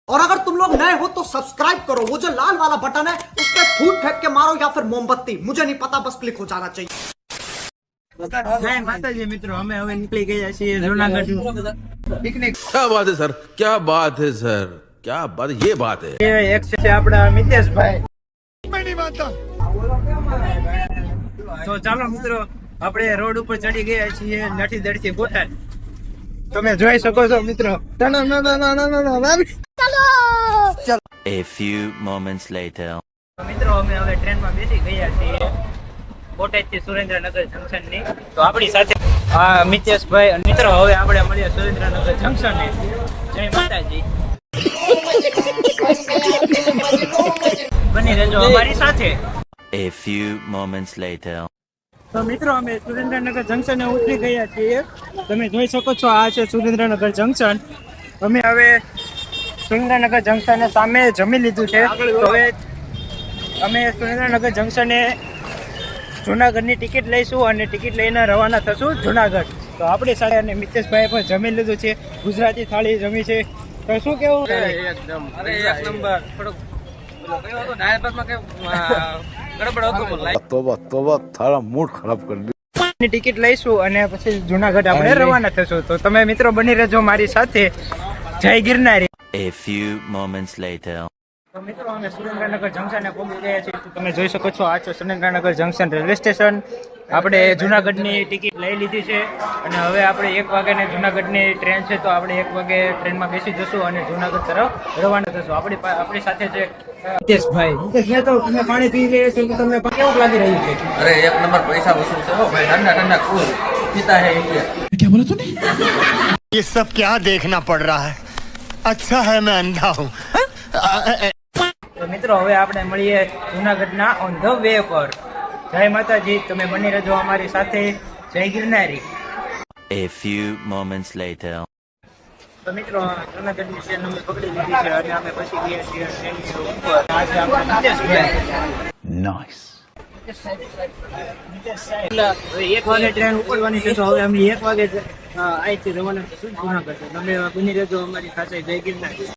और अगर तुम लोग नए हो तो सब्सक्राइब करो, वो जो लाल वाला बटन है उस पर फूट फेंक के मारो या फिर मोमबत्ती, मुझे नहीं पता, बस क्लिक हो जाना चाहिए। जय माताजी મિત્રો, અમે હવે નીકળી ગયા છીએ જૂનાગઢ પિકનિક। क्या बात है सर, क्या बात है सर, क्या बात, ये बात है। એક છે આપડા મિતેશભાઈ। તો ચાલો મિત્રો, આપણે રોડ ઉપર ચડી ગયા છીએ નઠી દડથી બોટાદ। તમે જોઈ શકો છો મિત્રો। A few moments later. મિત્રો અમે હવે ટ્રેનમાં બેસી ગયા છીએ બોટાદ થી સુરેન્દ્રનગર જંકશન ની। તો આપણી સાથે આ મિતેશભાઈ અને મિત્રો હવે આપણે મળીએ સુરેન્દ્રનગર જંકશન ને। જય માતાજી, બની રહેજો અમારી સાથે। A few moments later. તો મિત્રો અમે સુરેન્દ્રનગર જંકશન ઉતરી ગયા છીએ। તમે જોઈ શકો છો આ છે સુરેન્દ્રનગર જંકશન। અમે હવે સુરેન્દ્રનગર જંકશન સામે જમી લીધું છે। તો હવે અમે સુરેન્દ્રનગર જંકશને જુનાગઢની ટિકિટ લઈશું અને ટિકિટ લઈને રવાના થશું જુનાગઢ। તો આપણી સાથે અને મિતેશભાઈ પણ જમી લીધું છે, ગુજરાતી થાળી જમી છે। તો શું કેવું? એકદમ એક નંબર। થોડુંક કયો હતો દાળ ભાતમાં કે ગડબડ હતો। तोबा तोबा, थारा मूड खराब कर दिया। ની ટિકિટ લઈશું અને પછી જુનાગઢ આપણે રવાના થશું। તો તમે મિત્રો બની રહેજો મારી સાથે। જય ગિરનારી। A few moments later. તો મિત્રો અમે સુરેન્દ્રનગર જંકશને પહોંચી ગયા છીએ। તો તમે જોઈ શકો છો આ છે સુરેન્દ્રનગર જંકશન રેલવે સ્ટેશન। આપણે જુનાગઢની ટિકિટ લઈ લીધી છે અને હવે આપણે 1 વાગ્યાની જુનાગઢની ટ્રેન છે। તો આપણે 1 વાગે ટ્રેનમાં બેસી જશું અને જુનાગઢ તરફ રવાના થશું। આપણી સાથે છે મિતેશભાઈ। મિતેશભાઈ, તો તમે પાણી પી રહ્યા છો, તમને કેવું લાગી રહ્યું છે? अरे एक नंबर पैसा वसूल से हो भाई, ठंडा ठंडा कूल पीता है इंडिया। क्या बोला तूने? ये सब क्या देखना पड़ रहा है? अच्छा है मैं अंधा हूँ। તો મિત્રો હવે આપણે મળીએ જુનાગઢના ઓન ધ વે પર। જય માતાજી, તમે બની રહેજો અમારી સાથે। જય ગિરનારી। A few moments later. તો મિત્રો જુનાગઢની ટ્રેન અમે પકડી લીધી છે અને અમે પછી ગયા છીએ ટ્રેનની ઉપર। આજે આપણે મિતેશભાઈ नाइस। એટલે હવે 1 વાગે ટ્રેન ઉપડવાની છે। તો હવે અમે 1 વાગે અહીંથી રવાના થશું જુનાગઢ। તમે બની રહેજો અમારી સાથે। જય ગિરનારી।